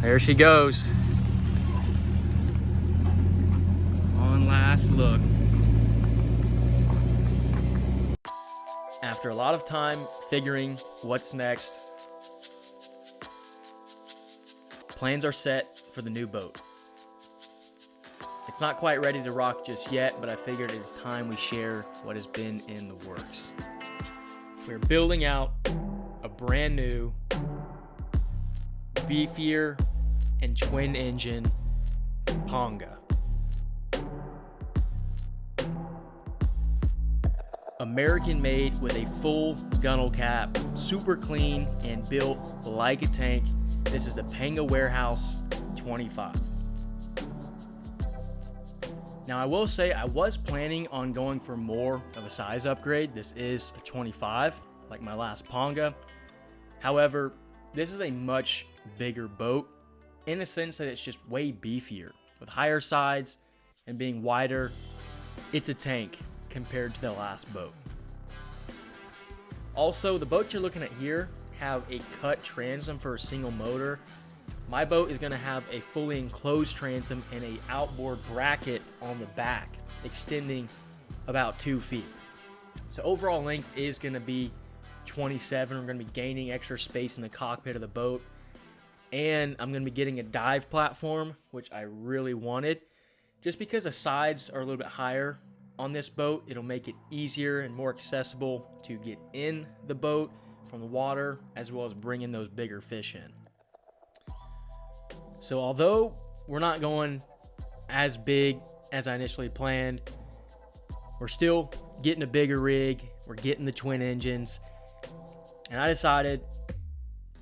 There she goes. One last look. After a lot of time figuring what's next, plans are set for the new boat. It's not quite ready to rock just yet, but I figured it's time we share what has been in the works. We're building out a brand new, beefier and twin engine Ponga. American made with a full gunnel cap, super clean and built like a tank. This is the Ponga Warehouse 25. Now I will say I was planning on going for more of a size upgrade. This is a 25, like my last Ponga. However, this is a much bigger boat in the sense that it's just way beefier. With higher sides and being wider, it's a tank compared to the last boat. Also, the boats you're looking at here have a cut transom for a single motor. My boat is going to have a fully enclosed transom and a outboard bracket on the back, extending about 2 feet. So overall length is going to be 27. We're going to be gaining extra space in the cockpit of the boat. And I'm going to be getting a dive platform, which I really wanted. Just because the sides are a little bit higher on this boat, it'll make it easier and more accessible to get in the boat from the water, as well as bringing those bigger fish in. So although we're not going as big as I initially planned, we're still getting a bigger rig, we're getting the twin engines, and I decided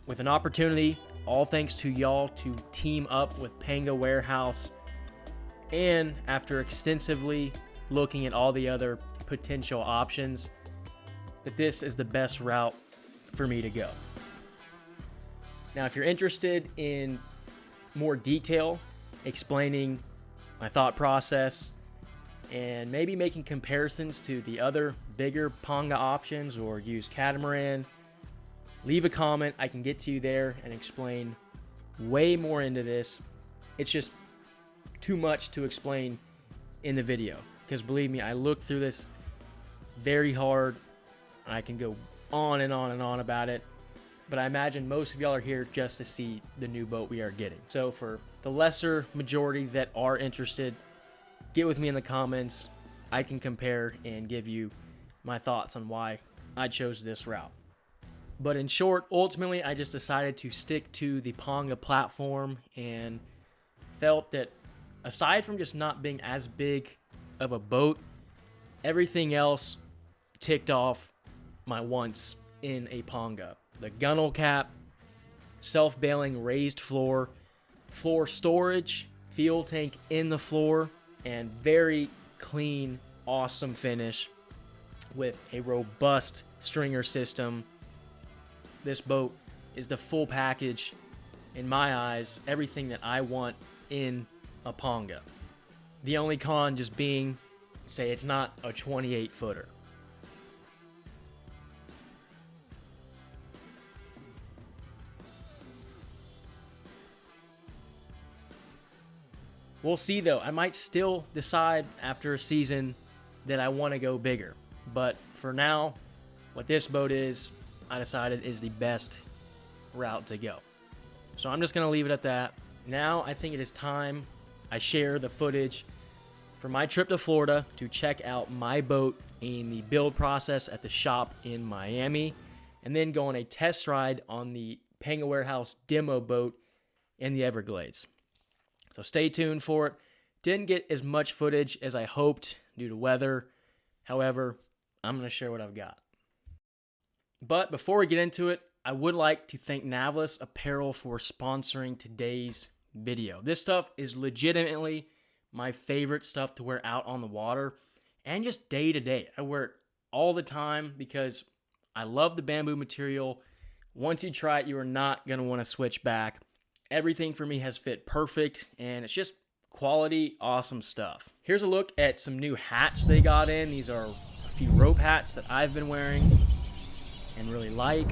with an opportunity, all thanks to y'all, to team up with Ponga Warehouse, and after extensively looking at all the other potential options, that this is the best route for me to go. Now, if you're interested in more detail explaining my thought process and maybe making comparisons to the other bigger Ponga options or use catamaran, leave a comment. I can get to you there and explain way more into this. It's just too much to explain in the video, because believe me, I looked through this very hard. I can go on and on and on about it, but I imagine most of y'all are here just to see the new boat we are getting. So for the lesser majority that are interested, get with me in the comments. I can compare and give you my thoughts on why I chose this route. But in short, ultimately, I just decided to stick to the Ponga platform and felt that aside from just not being as big of a boat, everything else ticked off my wants in a Ponga. The gunnel cap, self-bailing raised floor, floor storage, fuel tank in the floor, and very clean, awesome finish with a robust stringer system. This boat is the full package, in my eyes, everything that I want in a Ponga. The only con just being, say, it's not a 28-footer. We'll see, though. I might still decide after a season that I want to go bigger. But for now, what this boat is, I decided is the best route to go. So I'm just going to leave it at that. Now I think it is time I share the footage for my trip to Florida to check out my boat in the build process at the shop in Miami, and then go on a test ride on the Ponga Warehouse demo boat in the Everglades. So stay tuned for it. Didn't get as much footage as I hoped due to weather. However, I'm going to share what I've got. But before we get into it, I would like to thank Nav Apparel for sponsoring today's video. This stuff is legitimately my favorite stuff to wear out on the water and just day to day. I wear it all the time because I love the bamboo material. Once you try it, you are not going to want to switch back. Everything for me has fit perfect, and it's just quality, awesome stuff. Here's a look at some new hats they got in. These are a few rope hats that I've been wearing and really like.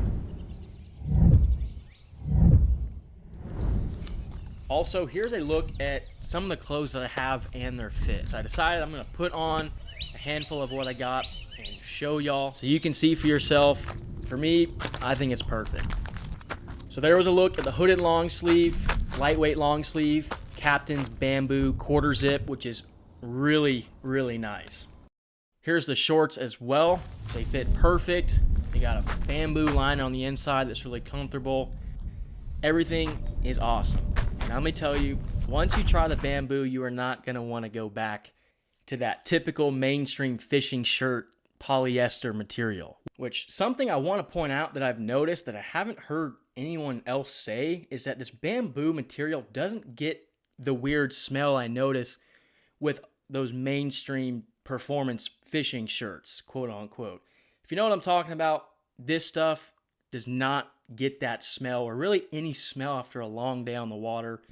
Also, here's a look at some of the clothes that I have and their fit. So I decided I'm gonna put on a handful of what I got and show y'all so you can see for yourself. For me, I think it's perfect. So there was a look at the hooded long sleeve, lightweight long sleeve, Captain's bamboo quarter zip, which is really, really nice. Here's the shorts as well. They fit perfect. They got a bamboo line on the inside that's really comfortable. Everything is awesome. And let me tell you, once you try the bamboo, you are not gonna wanna go back to that typical mainstream fishing shirt polyester material. Which, something I wanna point out that I've noticed that I haven't heard anyone else say is that this bamboo material doesn't get the weird smell I notice with those mainstream performance fishing shirts, quote unquote. If you know what I'm talking about, this stuff does not get that smell or really any smell after a long day on the water,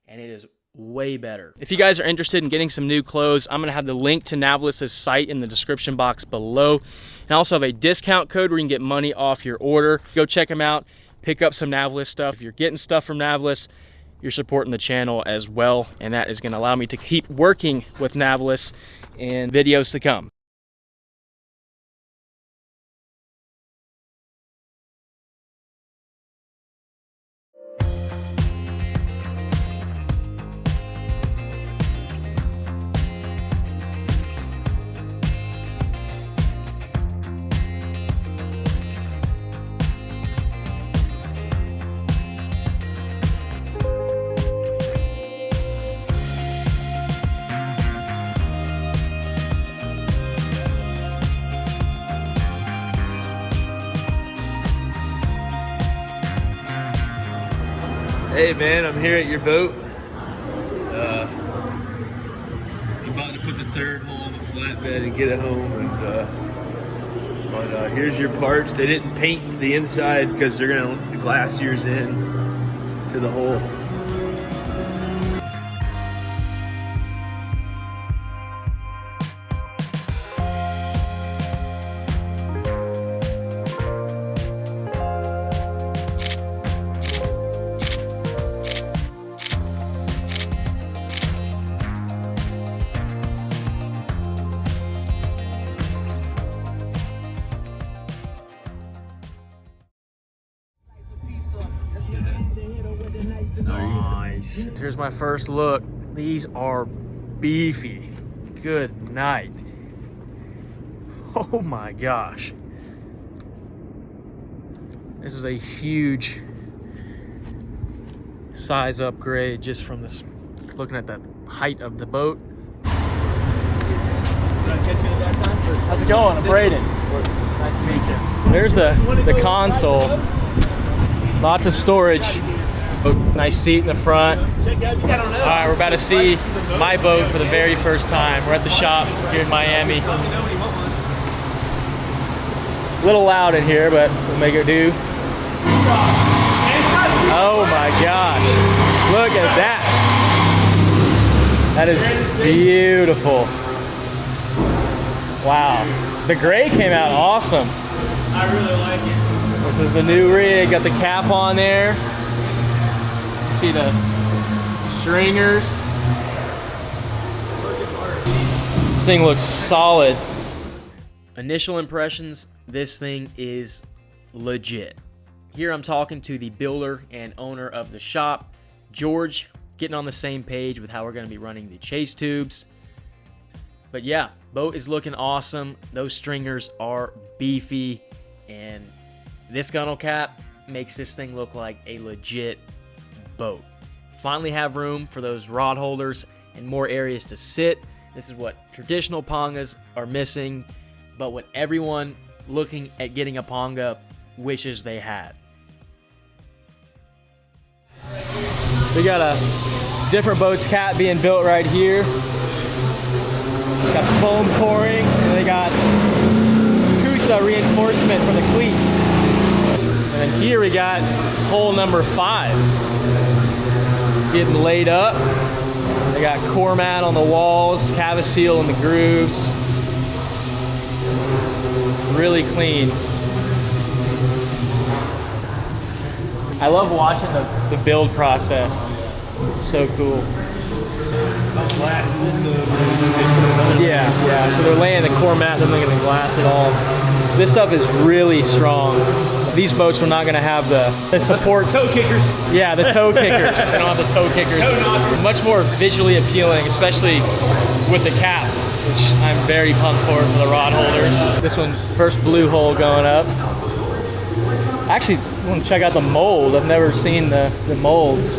and it is way better. If you guys are interested in getting some new clothes, I'm gonna have the link to Navlis's site in the description box below, and I also have a discount code where you can get money off your order. Go check them out, pick up some Navlis stuff. If you're getting stuff from Navlis, you're supporting the channel as well, and that is gonna allow me to keep working with Navlis in videos to come. Hey man, I'm here at your boat. I'm about to put the third hole on the flatbed and get it home. But here's your parts. They didn't paint the inside because they're gonna let the glass ears in to the hole. Nice. Here's my first look. These are beefy. Good night. Oh my gosh. This is a huge size upgrade just from this, looking at the height of the boat. How's it going? I'm Braden. Nice to meet you. There's the console. Lots of storage. Nice seat in the front. All right, we're about to see my boat for the very first time. We're at the shop here in Miami. A little loud in here, but we'll make it do. Oh my gosh. Look at that. That is beautiful. Wow. The gray came out awesome. I really like it. This is the new rig. Got the cap on there. See the stringers. This thing looks solid. Initial impressions, this thing is legit. Here I'm talking to the builder and owner of the shop, George, getting on the same page with how we're going to be running the chase tubes. But yeah, boat is looking awesome. Those stringers are beefy, and this gunnel cap makes this thing look like a legit boat. Finally have room for those rod holders and more areas to sit. This is what traditional pongas are missing, but what everyone looking at getting a ponga wishes they had. We got a different boat's cap being built right here. It's got foam pouring, and they got Kusa reinforcement for the cleats. And then here we got hole number 5 getting laid up. They got core mat on the walls, cavaseal in the grooves. Really clean. I love watching the build process. So cool. I'll glass this over. Yeah. So they're laying the core mat, then they're gonna glass it all. This stuff is really strong. These boats are not gonna have the supports. Toe kickers. Yeah, the toe kickers. They don't have the toe kickers. Much more visually appealing, especially with the cap, which I'm very pumped for the rod holders. This one's first blue hole going up. Actually, I want to check out the mold. I've never seen the molds.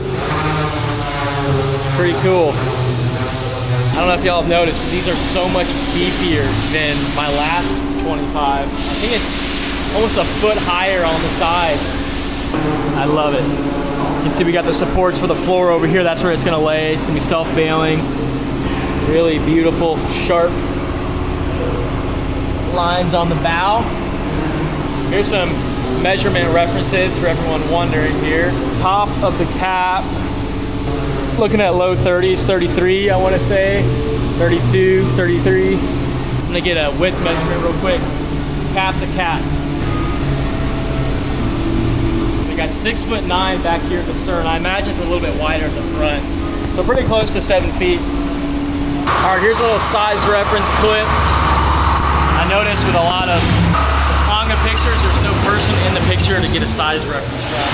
Pretty cool. I don't know if y'all have noticed, but these are so much beefier than my last 25. I think it's almost a foot higher on the sides. I love it. You can see we got the supports for the floor over here. That's where it's gonna lay. It's gonna be self-bailing. Really beautiful, sharp lines on the bow. Here's some measurement references for everyone wondering here. Top of the cap, looking at low 30s, 33 I want to say, 32, 33. I'm gonna get a width measurement real quick, cap to cap. We got 6'9" back here at the stern. I imagine it's a little bit wider at the front, so pretty close to 7 feet. All right, here's a little size reference clip. I noticed with a lot of Tonga pictures, there's no person in the picture to get a size reference from.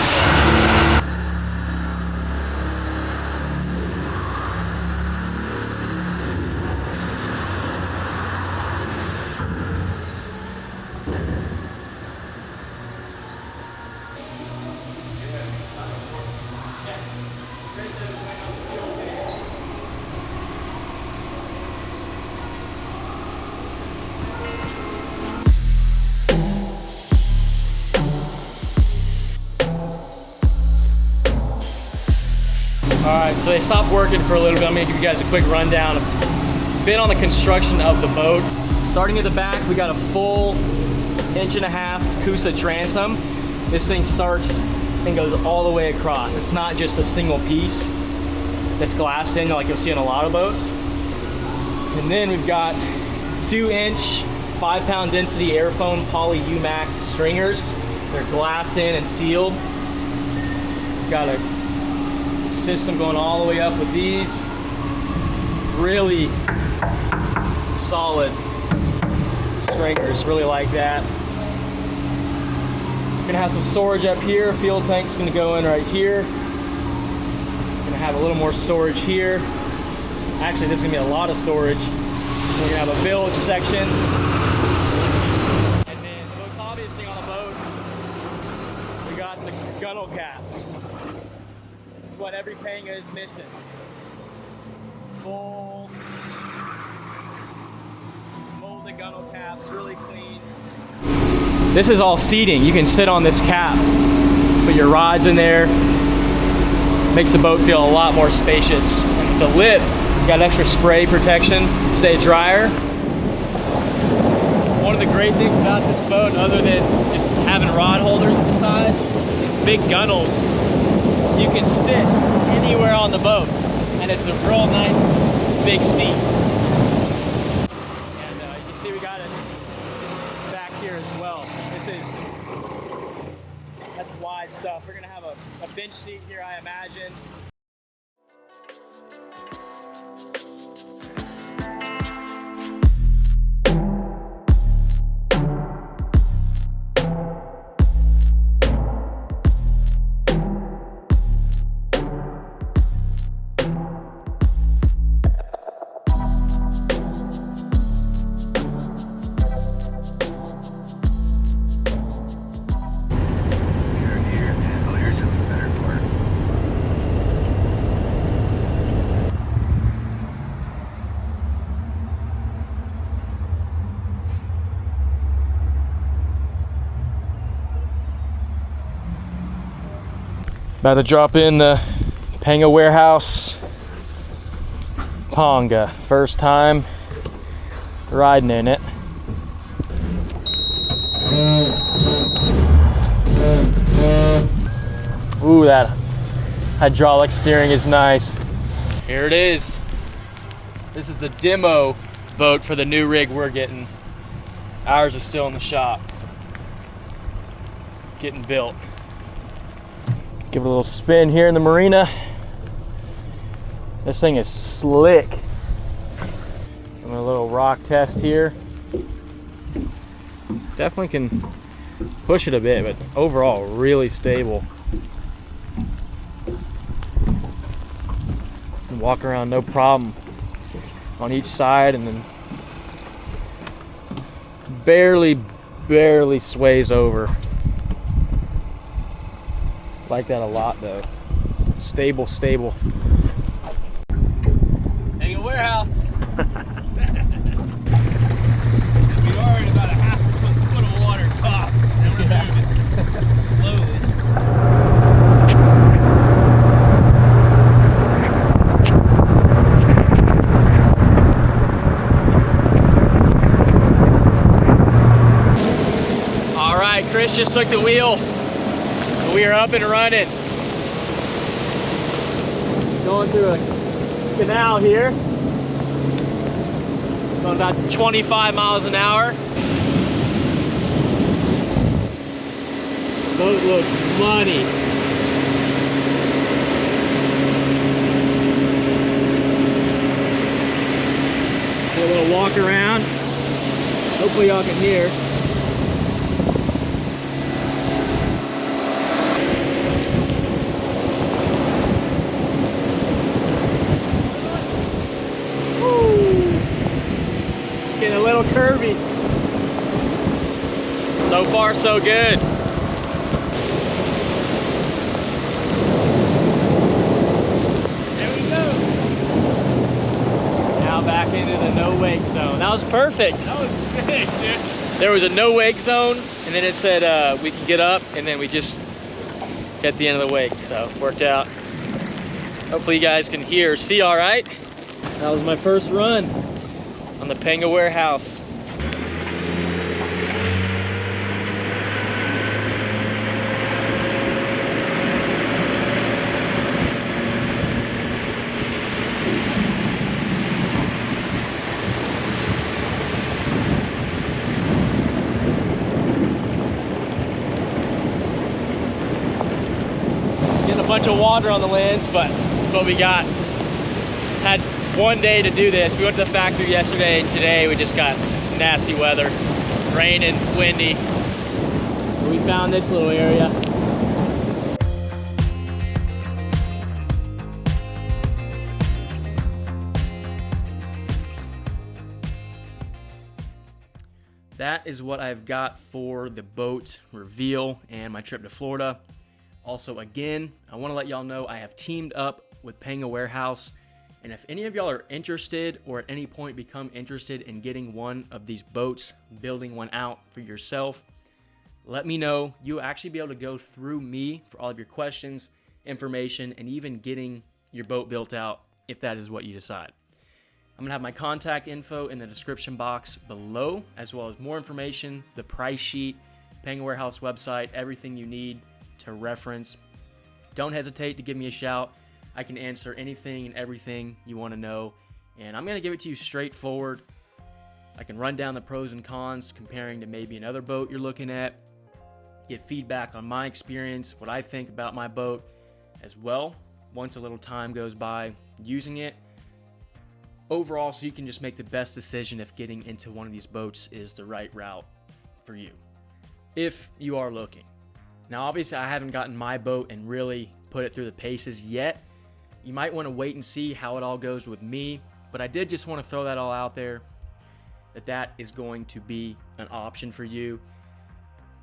Alright, so they stopped working for a little bit. I'm gonna give you guys a quick rundown. I've been on the construction of the boat. Starting at the back, we got a full 1.5 inch Coosa transom. This thing starts and goes all the way across. It's not just a single piece that's glassed in like you'll see on a lot of boats. And then we've got 2-inch, 5-pound density airfoam poly UMAC stringers. They're glassed in and sealed. Got a system going all the way up with these. Really solid stringers, really like that. Gonna have some storage up here. Fuel tank's gonna go in right here. Gonna have a little more storage here. Actually, this is gonna be a lot of storage. We're gonna have a bilge section. And then the most obvious thing on the boat, we got the gunnel caps. This is what every panga is missing. Full molded gunnel caps, really clean. This is all seating. You can sit on this cap, put your rods in there. Makes the boat feel a lot more spacious. And the lip, got extra spray protection, stay drier. One of the great things about this boat, other than just having rod holders at the side, these big gunnels, you can sit anywhere on the boat, and it's a real nice big seat. And you can see we got it back here as well. That's wide stuff. We're gonna have a bench seat here, I imagine. About to drop in the Panga warehouse Tonga. First time riding in it. Ooh, that hydraulic steering is nice. Here it is. This is the demo boat for the new rig we're getting. Ours is still in the shop, getting built. Give it a little spin here in the marina. This thing is slick. And a little rock test here. Definitely can push it a bit, but overall really stable. Can walk around no problem on each side, and then barely sways over. Like that a lot though. Stable. Hang a warehouse. We've already about a half foot of water tops, and we're moving slowly. All right, Chris just took the wheel. We are up and running. Going through a canal here. Going about 25 miles an hour. Boat looks money. Do a little walk around. Hopefully y'all can hear. Getting a little curvy. So far, so good. There we go. Now back into the no wake zone. That was perfect. That was sick, dude. There was a no wake zone, and then it said we could get up, and then we just hit the end of the wake. So worked out. Hopefully you guys can hear or see all right. That was my first run on the Panga warehouse. Getting a bunch of water on the lens, but that's what we got. Had one day to do this. We went to the factory yesterday, and today we just got nasty weather, raining, windy. We found this little area. That is what I've got for the boat reveal and my trip to Florida. Also, again, I want to let y'all know I have teamed up with Panga Warehouse. And if any of y'all are interested or at any point become interested in getting one of these boats, building one out for yourself, let me know. You'll actually be able to go through me for all of your questions, information, and even getting your boat built out if that is what you decide. I'm going to have my contact info in the description box below, as well as more information, the price sheet, Panga Warehouse website, everything you need to reference. Don't hesitate to give me a shout. I can answer anything and everything you want to know, and I'm going to give it to you straightforward. I can run down the pros and cons comparing to maybe another boat you're looking at, get feedback on my experience, what I think about my boat as well, once a little time goes by using it. Overall, so you can just make the best decision if getting into one of these boats is the right route for you, if you are looking. Now, obviously, I haven't gotten my boat and really put it through the paces yet. You might want to wait and see how it all goes with me, but I did just want to throw that all out there, that is going to be an option for you.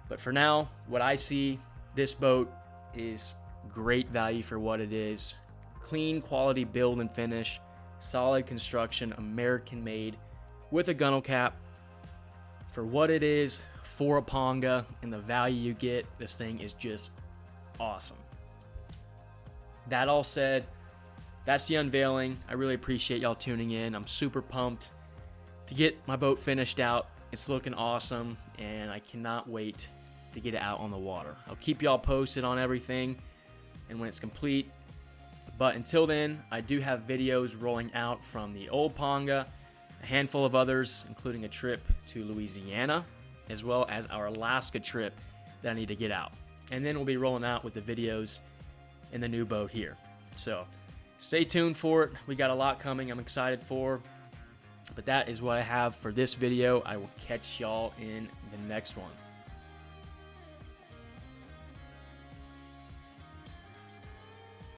But for now, what I see, this boat is great value for what it is. Clean, quality build and finish, solid construction, American made, with a gunnel cap. For what it is, for a Panga, and the value you get, this thing is just awesome. That all said, that's the unveiling. I really appreciate y'all tuning in. I'm super pumped to get my boat finished out. It's looking awesome, and I cannot wait to get it out on the water. I'll keep y'all posted on everything and when it's complete. But until then, I do have videos rolling out from the old Panga, a handful of others, including a trip to Louisiana, as well as our Alaska trip that I need to get out. And then we'll be rolling out with the videos in the new boat here. So stay tuned for it. We got a lot coming I'm excited for. But that is what I have for this video. I will catch y'all in the next one.